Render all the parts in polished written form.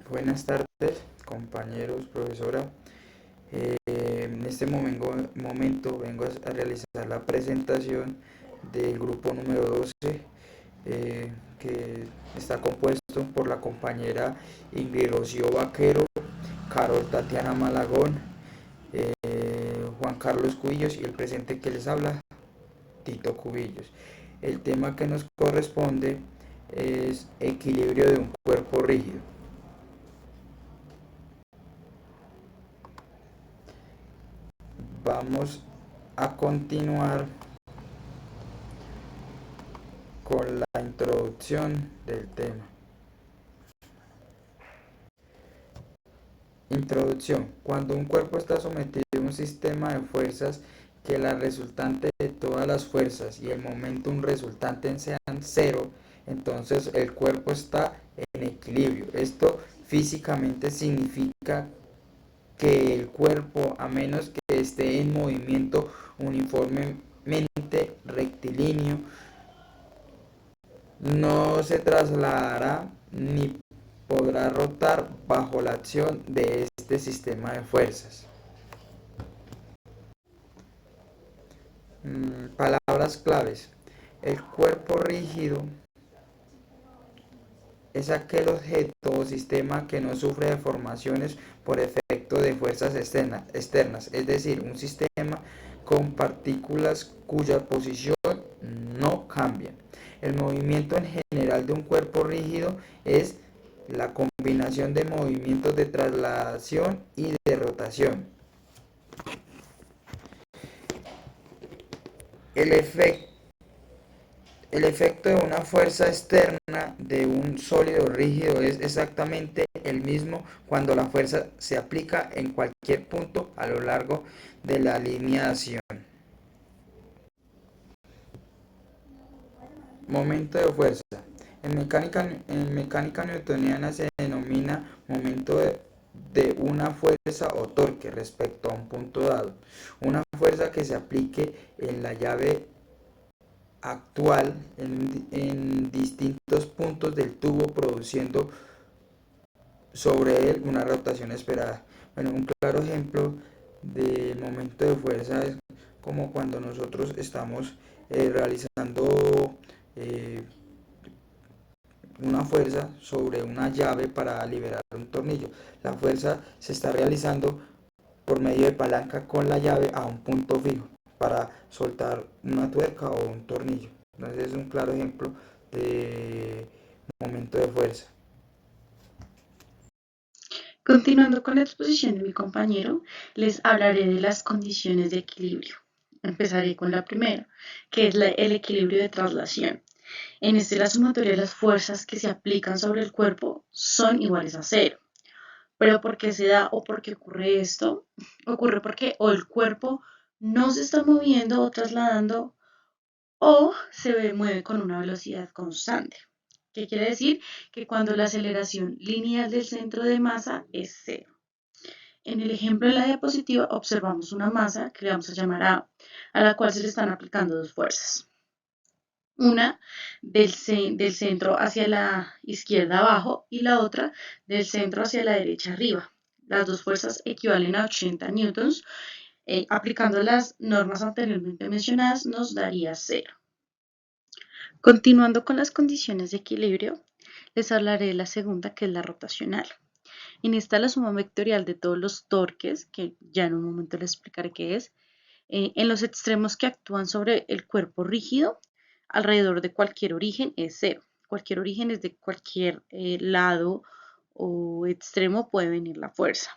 Buenas tardes, compañeros, profesora. En este momento vengo a realizar la presentación del grupo número 12, que está compuesto por la compañera Ingrid Rocío Vaquero, Carol Tatiana Malagón, Juan Carlos Cubillos y el presente que les habla, Tito Cubillos. El tema que nos corresponde es equilibrio de un cuerpo rígido. Vamos a continuar con la introducción del tema. Introducción. Cuando un cuerpo está sometido a un sistema de fuerzas que la resultante de todas las fuerzas y el momentum resultante sean cero, entonces el cuerpo está en equilibrio. Esto físicamente significa que el cuerpo, a menos que esté en movimiento uniformemente rectilíneo, no se trasladará ni podrá rotar bajo la acción de este sistema de fuerzas. Palabras claves. El cuerpo rígido es aquel objeto o sistema que no sufre deformaciones por efecto de fuerzas externas, es decir, un sistema con partículas cuya posición no cambia. El movimiento en general de un cuerpo rígido es la combinación de movimientos de traslación y de rotación. El efecto El efecto de una fuerza externa de un sólido rígido es exactamente el mismo cuando la fuerza se aplica en cualquier punto a lo largo de la línea de acción. Momento de fuerza. En mecánica newtoniana se denomina momento de una fuerza o torque respecto a un punto dado. Una fuerza que se aplique en la llave actual en distintos puntos del tubo, produciendo sobre él una rotación esperada. Bueno, un claro ejemplo de momento de fuerza es como cuando nosotros estamos realizando una fuerza sobre una llave para liberar un tornillo. La fuerza se está realizando por medio de palanca con la llave a un punto fijo para soltar una tuerca o un tornillo. Entonces es un claro ejemplo de momento de fuerza. Continuando con la exposición de mi compañero, les hablaré de las condiciones de equilibrio. Empezaré con la primera, que es el equilibrio de traslación. En este, la sumatoria de las fuerzas que se aplican sobre el cuerpo son iguales a cero. ¿Pero por qué se da o por qué ocurre esto? Ocurre porque o el cuerpo no se está moviendo o trasladando o se mueve con una velocidad constante. ¿Qué quiere decir? Que cuando la aceleración lineal del centro de masa es cero. En el ejemplo de la diapositiva observamos una masa que le vamos a llamar a la cual se le están aplicando dos fuerzas. Una del centro hacia la izquierda abajo y la otra del centro hacia la derecha arriba. Las dos fuerzas equivalen a 80 newtons. Aplicando las normas anteriormente mencionadas nos daría cero. Continuando con las condiciones de equilibrio, les hablaré de la segunda, que es la rotacional. En esta, la suma vectorial de todos los torques, que ya en un momento les explicaré qué es, en los extremos que actúan sobre el cuerpo rígido, alrededor de cualquier origen es cero. Cualquier origen es de cualquier lado o extremo puede venir la fuerza.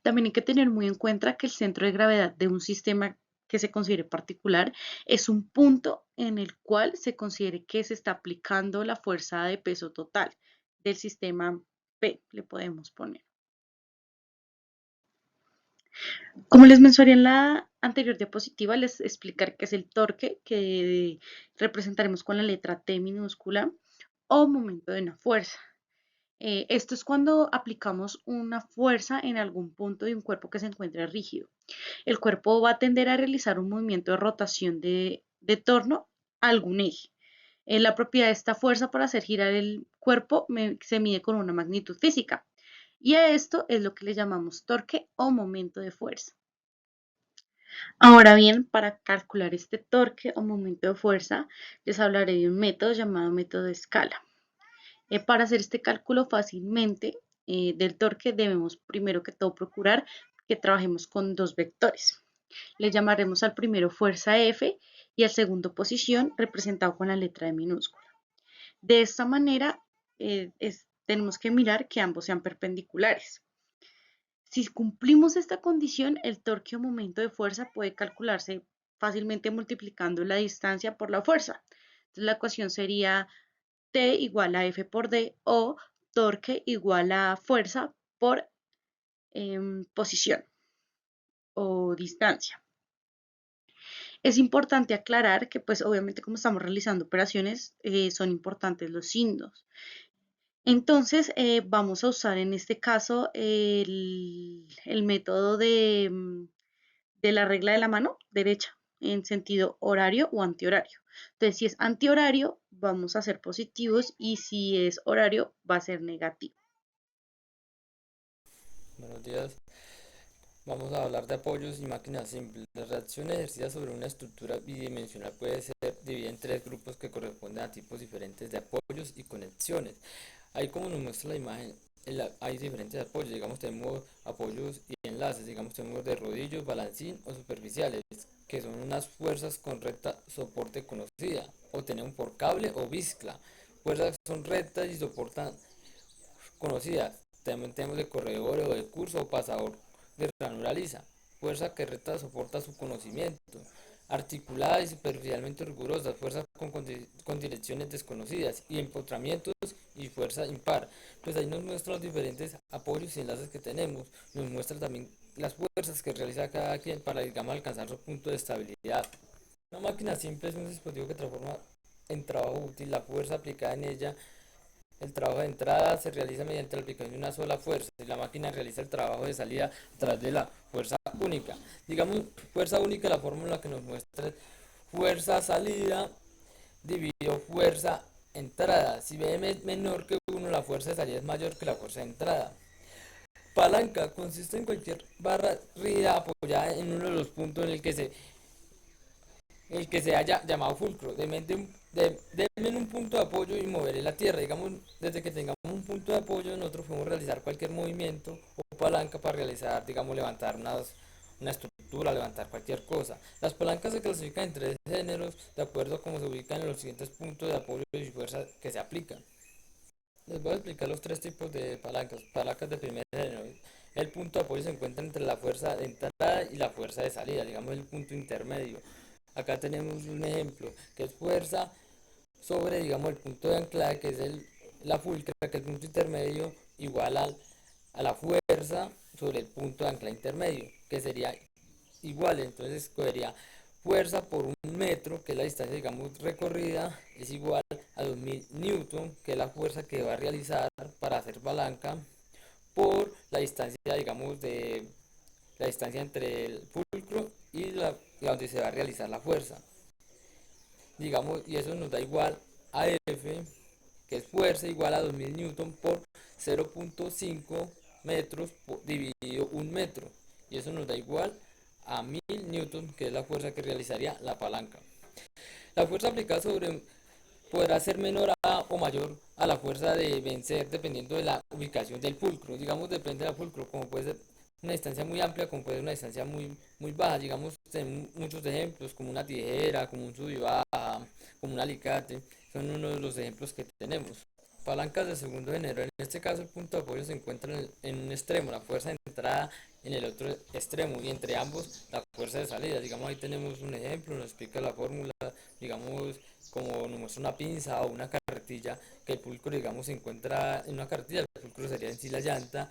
También hay que tener muy en cuenta que el centro de gravedad de un sistema que se considere particular es un punto en el cual se considere que se está aplicando la fuerza de peso total del sistema P, le podemos poner. Como les mencioné en la anterior diapositiva, les explicaré qué es el torque, que representaremos con la letra T minúscula, o momento de una fuerza. Esto es cuando aplicamos una fuerza en algún punto de un cuerpo que se encuentre rígido. El cuerpo va a tender a realizar un movimiento de rotación de torno a algún eje. La propiedad de esta fuerza para hacer girar el cuerpo se mide con una magnitud física. Y a esto es lo que le llamamos torque o momento de fuerza. Ahora bien, para calcular este torque o momento de fuerza, les hablaré de un método llamado método de escala. Para hacer este cálculo fácilmente del torque debemos primero que todo procurar que trabajemos con dos vectores. Le llamaremos al primero fuerza F y al segundo posición representado con la letra E minúscula. De esta manera tenemos que mirar que ambos sean perpendiculares. Si cumplimos esta condición, el torque o momento de fuerza puede calcularse fácilmente multiplicando la distancia por la fuerza. Entonces, la ecuación sería T igual a F por D o torque igual a fuerza por posición o distancia. Es importante aclarar que, pues, obviamente, como estamos realizando operaciones, son importantes los signos. Entonces, vamos a usar en este caso el método de la regla de la mano derecha en sentido horario o antihorario. Entonces, si es antihorario, vamos a ser positivos y si es horario, va a ser negativo. Buenos días. Vamos a hablar de apoyos y máquinas simples. La reacción ejercida sobre una estructura bidimensional puede ser dividida en tres grupos que corresponden a tipos diferentes de apoyos y conexiones. Ahí como nos muestra la imagen, hay diferentes apoyos. Digamos, tenemos apoyos y enlaces. Digamos, tenemos de rodillos, balancín o superficiales, que son unas fuerzas con recta soporte conocida. O tenemos por cable o bicicla. Fuerzas que son rectas y soportan conocidas. También tenemos de corredor o de curso o pasador de ranura lisa. Fuerza que recta soporta su conocimiento. Articulada y superficialmente rigurosa, fuerza con direcciones desconocidas y empotramientos y fuerza impar. Pues ahí nos muestra los diferentes apoyos y enlaces que tenemos. Nos muestra también las fuerzas que realiza cada quien para, digamos, alcanzar su punto de estabilidad. Una máquina simple es un dispositivo que transforma en trabajo útil la fuerza aplicada en ella. El trabajo de entrada se realiza mediante la aplicación de una sola fuerza y la máquina realiza el trabajo de salida a través de la fuerza única. Digamos, fuerza única, la fórmula que nos muestra es fuerza salida dividido fuerza entrada. Si BM es menor que 1, la fuerza de salida es mayor que la fuerza de entrada. Palanca consiste en cualquier barra rígida apoyada en uno de los puntos en el que se haya llamado fulcro. Denme un punto de apoyo y moveré la tierra. Digamos, desde que tengamos un punto de apoyo, nosotros podemos realizar cualquier movimiento o palanca para realizar, digamos, levantar una estructura, levantar cualquier cosa. Las palancas se clasifican en tres géneros de acuerdo a cómo se ubican en los siguientes puntos de apoyo y fuerza que se aplican. Les voy a explicar los tres tipos de palancas. Palancas de primer género. El punto de apoyo se encuentra entre la fuerza de entrada y la fuerza de salida, digamos el punto intermedio. Acá tenemos un ejemplo, que es fuerza sobre, digamos, el punto de anclaje, que es la fulcra, que es el punto intermedio, igual a la fuerza sobre el punto de anclaje intermedio, que sería igual. Entonces escogería fuerza por un metro, que es la distancia, digamos, recorrida, es igual a 2000 newton, que es la fuerza que va a realizar para hacer palanca, por la distancia, digamos, de la distancia entre el fulcro y la donde se va a realizar la fuerza. Digamos, y eso nos da igual a F, que es fuerza igual a 2000 newton por 0.5 metros dividido un metro. Y eso nos da igual a 1000 newton, que es la fuerza que realizaría la palanca. La fuerza aplicada sobre podrá ser menor a o mayor a la fuerza de vencer dependiendo de la ubicación del fulcro. Digamos, depende del fulcro, como puede ser una distancia muy amplia, como puede ser una distancia muy baja. Digamos, tenemos muchos ejemplos, como una tijera, como un sub y baja, como un alicate. Son uno de los ejemplos que tenemos. Palancas de segundo género. En este caso, el punto de apoyo se encuentra en un extremo, la fuerza de entrada en el otro extremo, y entre ambos la fuerza de salida. Digamos, ahí tenemos un ejemplo, nos explica la fórmula, digamos, como nos muestra una pinza o una carretilla, que el fulcro, digamos, se encuentra en una carretilla, el fulcro sería en sí la llanta,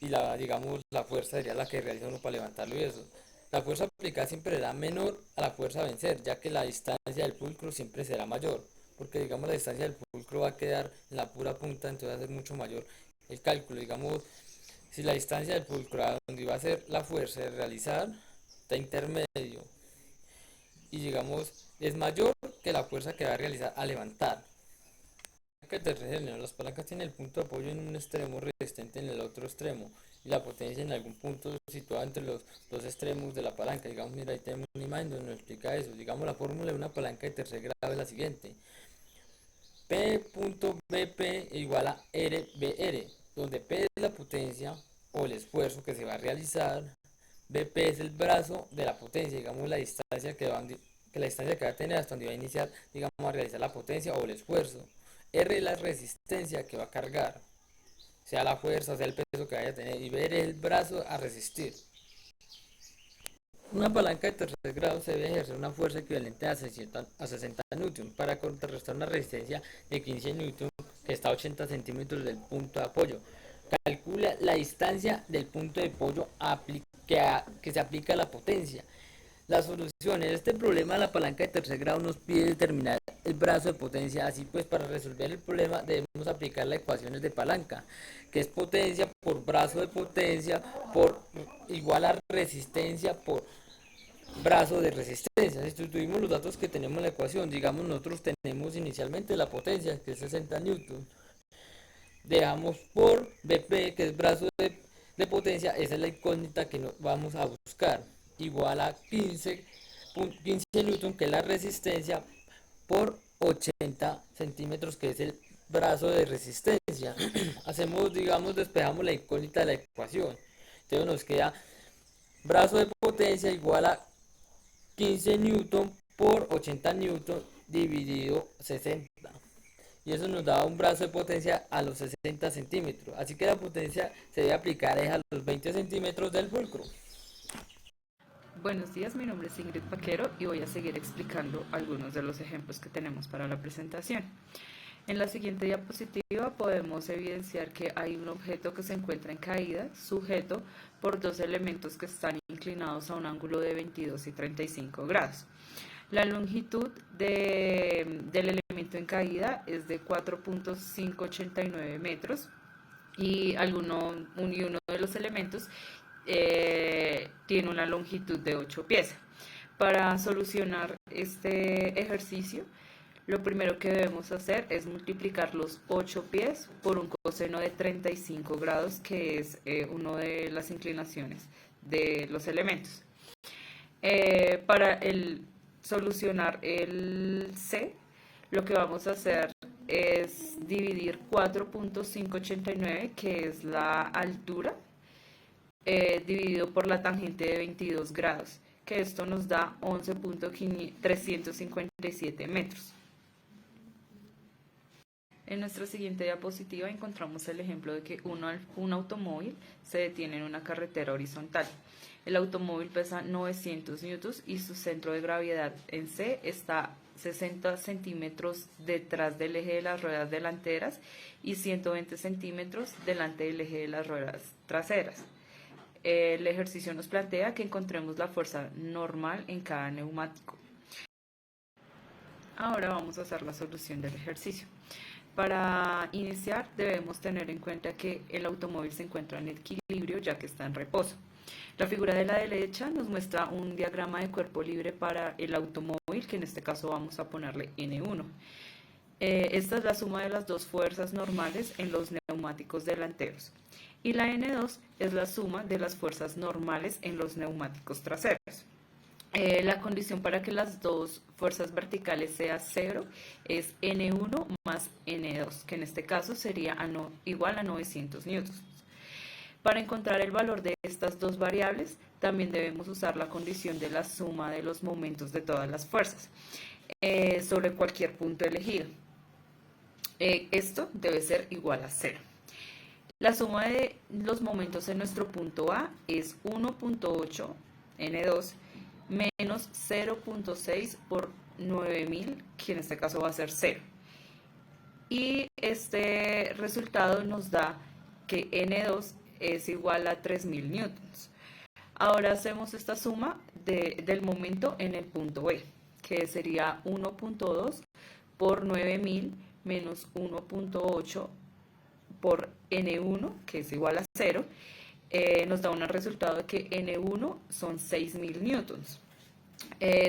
y digamos, la fuerza sería la que realiza uno para levantarlo y eso. La fuerza aplicada siempre será menor a la fuerza a vencer, ya que la distancia del fulcro siempre será mayor, porque, digamos, la distancia del fulcro va a quedar en la pura punta, entonces va a ser mucho mayor el cálculo. Digamos, si la distancia del fulcro a donde va a ser la fuerza de realizar está intermedio y, digamos, es mayor que la fuerza que va a realizar a levantar. palanca tercera, las palancas tienen el punto de apoyo en un extremo resistente en el otro extremo y la potencia en algún punto situado entre los dos extremos de la palanca. Digamos, mira, ahí tenemos una imagen donde nos explica eso. Digamos, la fórmula de una palanca de tercer grado es la siguiente: P.BP igual a RBR, donde P es la potencia o el esfuerzo que se va a realizar, BP es el brazo de la potencia, digamos la distancia que la distancia que va a tener hasta donde va a iniciar, digamos, a realizar la potencia o el esfuerzo. R es la resistencia que va a cargar, sea la fuerza, sea el peso que vaya a tener, y B es el brazo a resistir. Una palanca de tercer grado se debe ejercer una fuerza equivalente a 60 Newton para contrarrestar una resistencia de 15 Newton que está a 80 centímetros del punto de apoyo. Calcula la distancia del punto de apoyo que se aplica a la potencia. La solución en este problema, la palanca de tercer grado nos pide determinar el brazo de potencia. Así pues, para resolver el problema debemos aplicar las ecuaciones de palanca, que es potencia por brazo de potencia por igual a resistencia por brazo de resistencia. Si sustituimos los datos que tenemos en la ecuación, digamos, nosotros tenemos inicialmente la potencia, que es 60 newton, dejamos por BP, que es brazo de potencia, esa es la incógnita que vamos a buscar, igual a 15 newton, que es la resistencia, por 80 centímetros, que es el brazo de resistencia. Hacemos, digamos, despejamos la incógnita de la ecuación, entonces nos queda brazo de potencia igual a 15 newton por 80 newton dividido 60, y eso nos da un brazo de potencia a los 60 centímetros, así que la potencia se debe aplicar a los 20 centímetros del fulcro. Buenos días, mi nombre es Ingrid Paquero y voy a seguir explicando algunos de los ejemplos que tenemos para la presentación. En la siguiente diapositiva podemos evidenciar que hay un objeto que se encuentra en caída, sujeto por dos elementos que están inclinados a un ángulo de 22 y 35 grados. La longitud del elemento en caída es de 4.589 metros y uno de los elementos tiene una longitud de 8 pies. Para solucionar este ejercicio, lo primero que debemos hacer es multiplicar los 8 pies por un coseno de 35 grados, que es una de las inclinaciones de los elementos. Para solucionar el C, lo que vamos a hacer es dividir 4.589, que es la altura, dividido por la tangente de 22 grados, que esto nos da 11.357 metros. En nuestra siguiente diapositiva encontramos el ejemplo de que un automóvil se detiene en una carretera horizontal. El automóvil pesa 900 newtons y su centro de gravedad en C está 60 centímetros detrás del eje de las ruedas delanteras y 120 centímetros delante del eje de las ruedas traseras. El ejercicio nos plantea que encontremos la fuerza normal en cada neumático. Ahora vamos a hacer la solución del ejercicio. Para iniciar debemos tener en cuenta que el automóvil se encuentra en equilibrio ya que está en reposo. La figura de la derecha nos muestra un diagrama de cuerpo libre para el automóvil, que en este caso vamos a ponerle N1. Esta es la suma de las dos fuerzas normales en los neumáticos delanteros. Y la N2 es la suma de las fuerzas normales en los neumáticos traseros. La condición para que las dos fuerzas verticales sea 0 es N1 más N2, que en este caso sería igual a 900 newtons. Para encontrar el valor de estas dos variables, también debemos usar la condición de la suma de los momentos de todas las fuerzas sobre cualquier punto elegido. Esto debe ser igual a 0. La suma de los momentos en nuestro punto A es 1.8 N2 menos 0.6 por 9000, que en este caso va a ser 0. Y este resultado nos da que N2 es igual a 3000 newtons. Ahora hacemos esta suma del momento en el punto B, que sería 1.2 por 9000 menos 1.8 por N1, que es igual a 0, nos da un resultado de que N1 son 6000 newtons.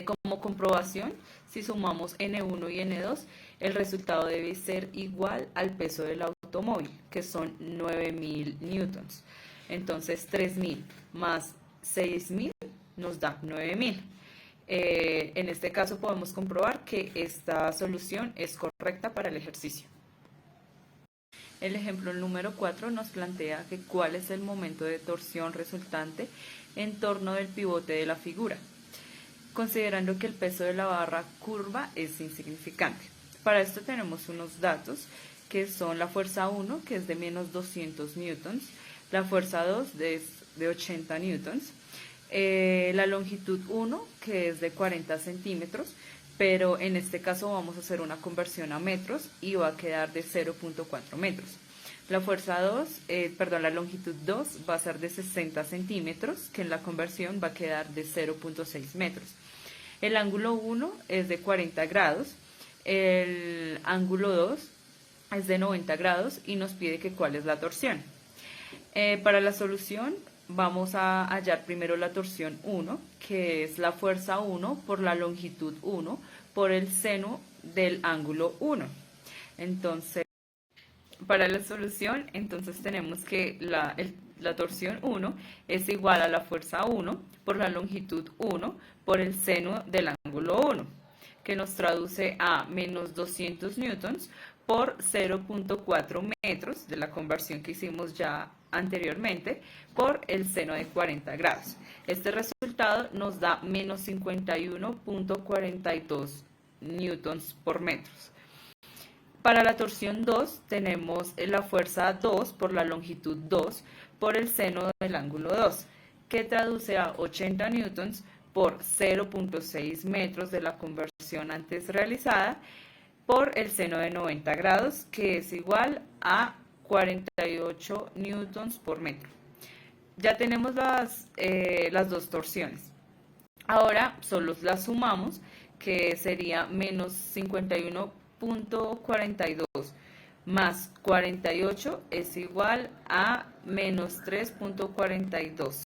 Como comprobación, si sumamos N1 y N2, el resultado debe ser igual al peso del automóvil, que son 9.000 newtons. Entonces 3.000 más 6.000 nos da 9.000. En este caso podemos comprobar que esta solución es correcta para el ejercicio. El ejemplo número 4 nos plantea que cuál es el momento de torsión resultante en torno del pivote de la figura, considerando que el peso de la barra curva es insignificante. Para esto tenemos unos datos que son la fuerza 1, que es de menos 200 newtons, la fuerza 2 es de 80 newtons, la longitud 1, que es de 40 centímetros, pero en este caso vamos a hacer una conversión a metros y va a quedar de 0.4 metros. La fuerza 2, la longitud 2 va a ser de 60 centímetros, que en la conversión va a quedar de 0.6 metros. El ángulo 1 es de 40 grados, el ángulo 2 es de 90 grados y nos pide que cuál es la torsión. Para la solución vamos a hallar primero la torsión 1, que es la fuerza 1 por la longitud 1 por el seno del ángulo 1. Entonces, para la solución, tenemos que la torsión 1 es igual a la fuerza 1 por la longitud 1 por el seno del ángulo 1, que nos traduce a menos 200 newtons por 0.4 metros de la conversión que hicimos ya anteriormente por el seno de 40 grados. Este resultado nos da menos 51.42 newtons por metros. Para la torsión 2 tenemos la fuerza 2 por la longitud 2 por el seno del ángulo 2, que traduce a 80 newtons por 0.6 metros de la conversión antes realizada por el seno de 90 grados, que es igual a 48 newtons por metro. Ya tenemos las dos torsiones. Ahora solo las sumamos, que sería menos 51.42 más 48 es igual a menos 3.42.